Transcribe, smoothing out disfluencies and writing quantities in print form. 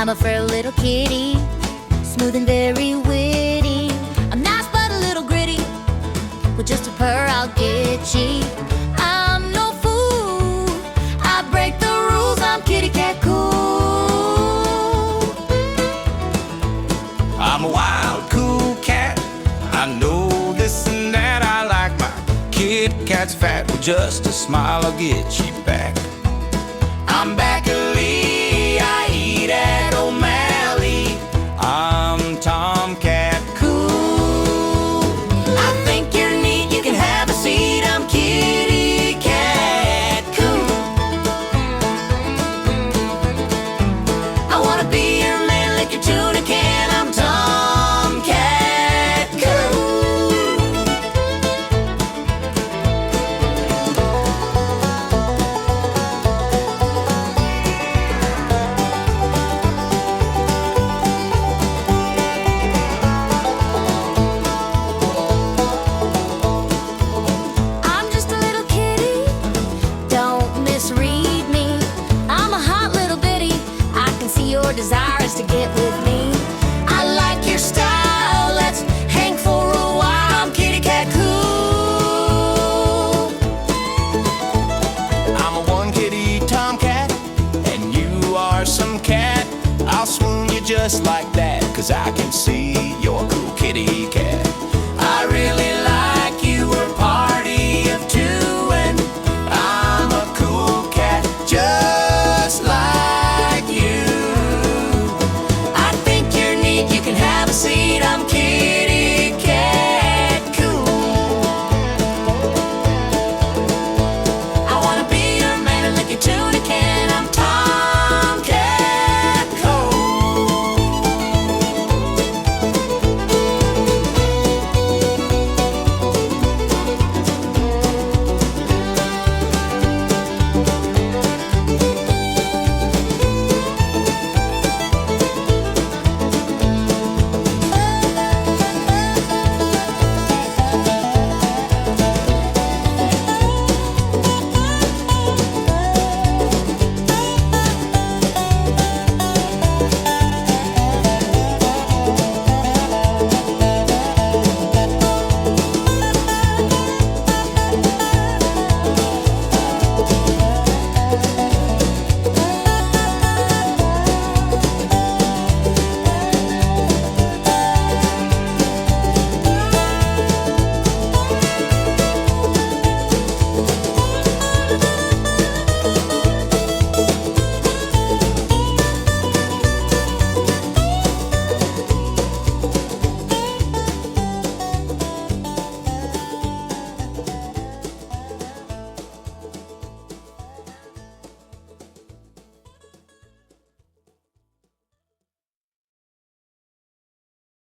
I'm a fur little kitty, smooth and very witty. I'm nice but a little gritty, with just a purr I'll get ye. I'm no fool, I break the rules, I'm kitty cat cool. I'm a wild, cool cat, I know this and that. I like my Kit Kat's fat, with just a smile I'll get you back. I'm back at Lee, I eat at O'Malley. I'm Tomcat cool. I think you're neat, you can have a seat, I'm kitty cat cool. I wanna be your man, lick your tuna can, I'm Tomcat cool. I'm just a little kitty, don't misread me. I'm a hot little bitty, I can see your desires to get with me. I like your style, let's hang for a while, I'm kitty cat cool. I'm a one kitty tomcat, and you are some cat. I'll swoon you just like that, 'cause I can see you're a cool kitty cat.